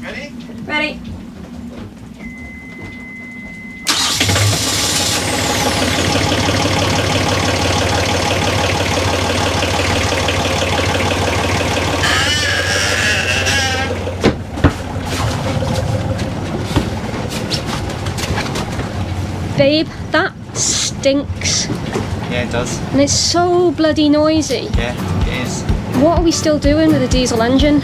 Ready? Ready. Babe, that stinks. Yeah, it does. And it's so bloody noisy. Yeah, it is. What are we still doing with a diesel engine?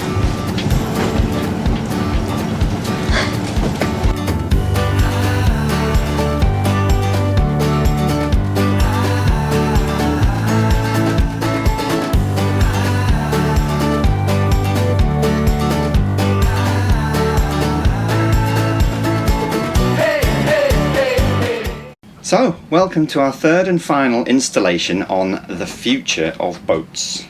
So, welcome to our third and final installation on the future of boats.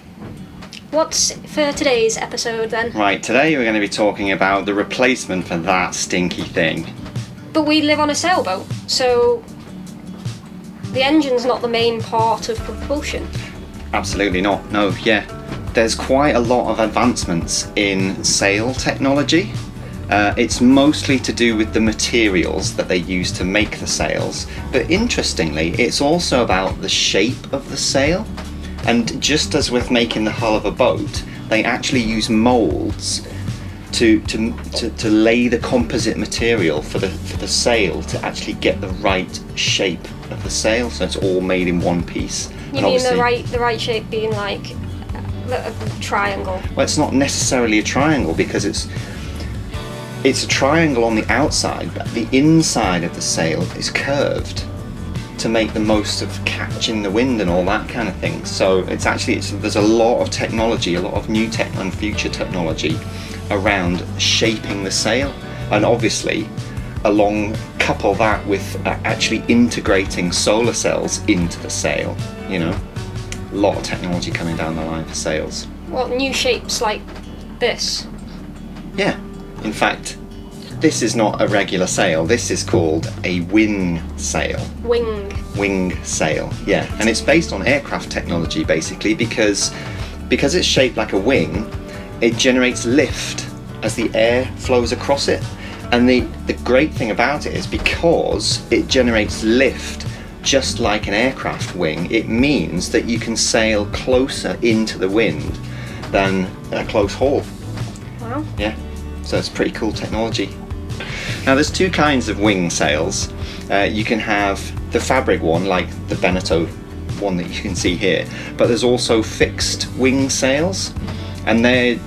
What's for today's episode then? Right, today we're going to be talking about the replacement for that stinky thing. But we live on a sailboat, so the engine's not the main part of propulsion. Absolutely not, no, yeah. There's quite a lot of advancements in sail technology. It's mostly to do with the materials that they use to make the sails, but interestingly it's also about the shape of the sail, and just as with making the hull of a boat, they actually use moulds to lay the composite material for the sail to actually get the right shape of the sail, so it's all made in one piece. You mean the right shape being like a triangle? Well, it's not necessarily a triangle because it's a triangle on the outside, but the inside of the sail is curved to make the most of catching the wind and all that kind of thing. So there's a lot of technology, a lot of new tech and future technology around shaping the sail, and obviously couple that with actually integrating solar cells into the sail. You know, a lot of technology coming down the line for sails. What, new shapes like this? Yeah. In fact, this is not a regular sail. This is called a wing sail. Wing sail, yeah. And it's based on aircraft technology, basically, because it's shaped like a wing, it generates lift as the air flows across it. And the great thing about it is because it generates lift just like an aircraft wing, it means that you can sail closer into the wind than a close haul. Wow. Yeah. So it's pretty cool technology. Now there's two kinds of wing sails. You can have the fabric one, like the Beneteau one that you can see here, but there's also fixed wing sails, and they're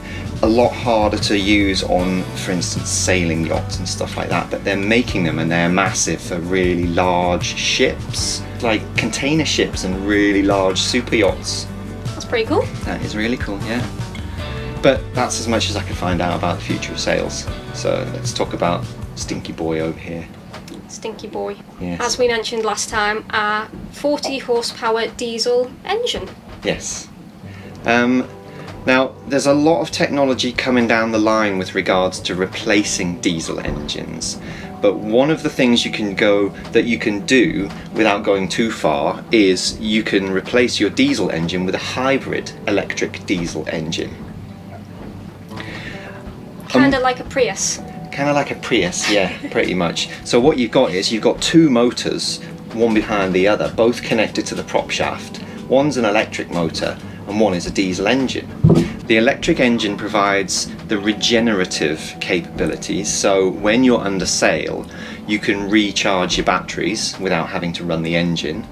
a lot harder to use on, for instance, sailing yachts and stuff like that, but they're making them and they're massive for really large ships, like container ships and really large super yachts. That's pretty cool. That is really cool, yeah. But that's as much as I can find out about the future of sails. So let's talk about Stinky Boy over here. Stinky Boy. Yes. As we mentioned last time, a 40 horsepower diesel engine. Yes. Now, there's a lot of technology coming down the line with regards to replacing diesel engines. But one of the things you can do without going too far is you can replace your diesel engine with a hybrid electric diesel engine. Kind of like a Prius. Kind of like a Prius, yeah, pretty much. So what you've got is you've got two motors, one behind the other, both connected to the prop shaft. One's an electric motor and one is a diesel engine. The electric engine provides the regenerative capabilities, so when you're under sail, you can recharge your batteries without having to run the engine.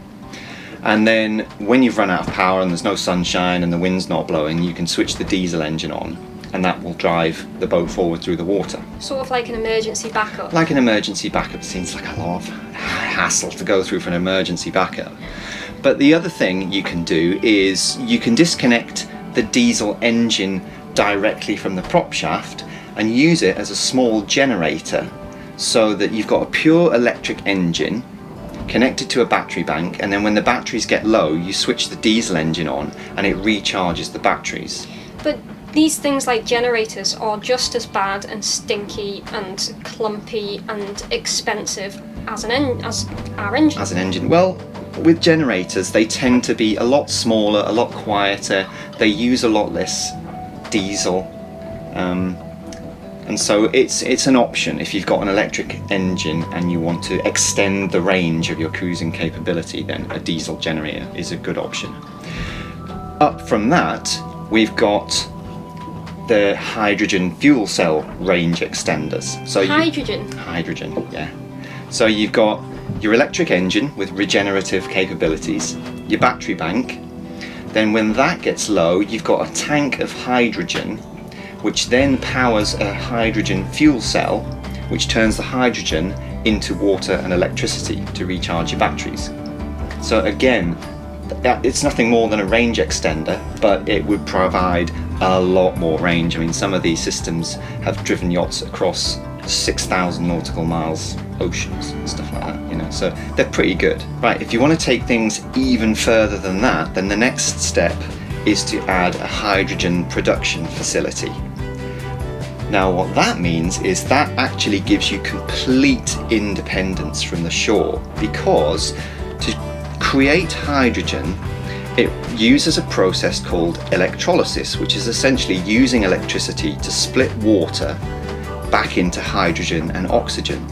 And then when you've run out of power and there's no sunshine and the wind's not blowing, you can switch the diesel engine on, and that will drive the boat forward through the water. Sort of like an emergency backup. Like an emergency backup. Seems like a lot of hassle to go through for an emergency backup. But the other thing you can do is you can disconnect the diesel engine directly from the prop shaft and use it as a small generator, so that you've got a pure electric engine connected to a battery bank, and then when the batteries get low, you switch the diesel engine on and it recharges the batteries. But these things like generators are just as bad and stinky and clumpy and expensive as our engine. As an engine. Well, with generators, they tend to be a lot smaller, a lot quieter. They use a lot less diesel. And so it's an option if you've got an electric engine and you want to extend the range of your cruising capability, then a diesel generator is a good option. Up from that, we've got the hydrogen fuel cell range extenders. So hydrogen, yeah. So you've got your electric engine with regenerative capabilities, your battery bank, then when that gets low, you've got a tank of hydrogen, which then powers a hydrogen fuel cell, which turns the hydrogen into water and electricity to recharge your batteries. So again, it's nothing more than a range extender, but it would provide a lot more range. I mean, some of these systems have driven yachts across 6,000 nautical miles oceans and stuff like that, you know, so they're pretty good. Right, if you want to take things even further than that, then the next step is to add a hydrogen production facility. Now what that means is that actually gives you complete independence from the shore, because to create hydrogen it uses a process called electrolysis, which is essentially using electricity to split water back into hydrogen and oxygen.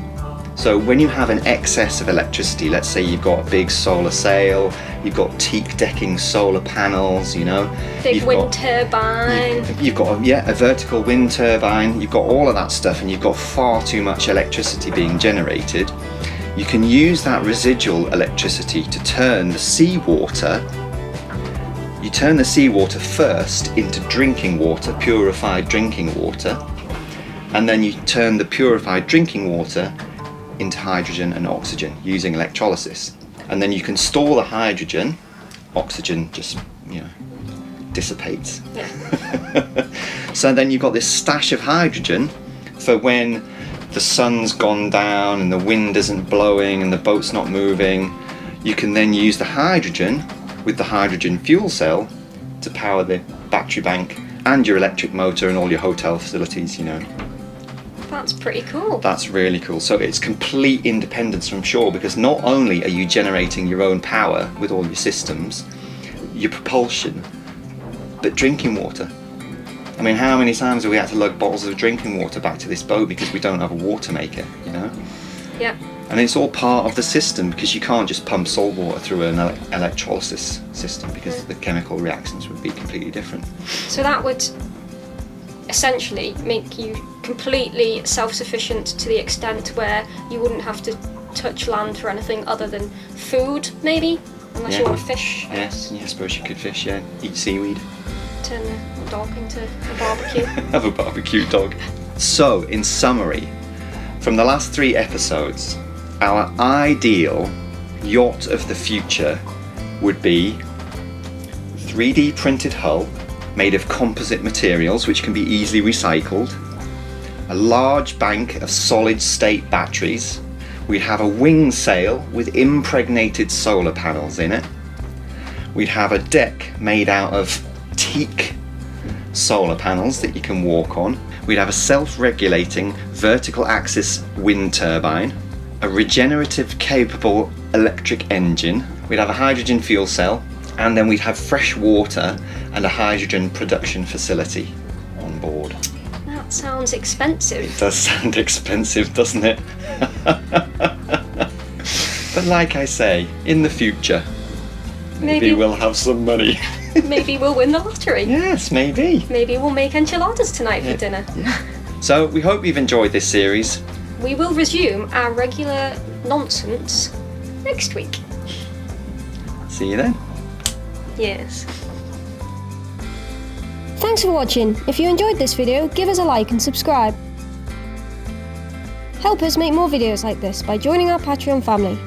So when you have an excess of electricity, let's say you've got a big solar sail, you've got teak decking solar panels, you know, big wind turbine, you've got a vertical wind turbine, you've got all of that stuff, and you've got far too much electricity being generated, you can use that residual electricity to turn the seawater. You turn the seawater first into drinking water, purified drinking water, and then you turn the purified drinking water into hydrogen and oxygen using electrolysis. And then you can store the hydrogen, oxygen just, you know, dissipates. Yeah. So then you've got this stash of hydrogen for when the sun's gone down and the wind isn't blowing and the boat's not moving. You can then use the hydrogen with the hydrogen fuel cell to power the battery bank and your electric motor and all your hotel facilities, you know. That's pretty cool. That's really cool. So it's complete independence from shore, because not only are you generating your own power with all your systems, your propulsion, but drinking water. I mean, how many times have we had to lug bottles of drinking water back to this boat because we don't have a water maker, you know? Yeah. And it's all part of the system, because you can't just pump salt water through an electrolysis system, because the chemical reactions would be completely different. So that would essentially make you completely self-sufficient to the extent where you wouldn't have to touch land for anything other than food, maybe, unless you want to fish. Yes, I suppose you could fish, yeah. Eat seaweed. Turn the dog into a barbecue. Have a barbecue dog. So, in summary, from the last 3 episodes, our ideal yacht of the future would be 3D printed hull made of composite materials which can be easily recycled, a large bank of solid state batteries, we'd have a wing sail with impregnated solar panels in it, we'd have a deck made out of teak solar panels that you can walk on, we'd have a self-regulating vertical axis wind turbine, a regenerative capable electric engine, we'd have a hydrogen fuel cell, and then we'd have fresh water and a hydrogen production facility on board. That sounds expensive. It does sound expensive, doesn't it? But like I say, in the future, maybe we'll have some money. Maybe we'll win the lottery. Yes, maybe. Maybe we'll make enchiladas tonight for dinner. Yeah. So we hope you've enjoyed this series. We will resume our regular nonsense next week. See you then. Yes. Thanks for watching. If you enjoyed this video, give us a like and subscribe. Help us make more videos like this by joining our Patreon family.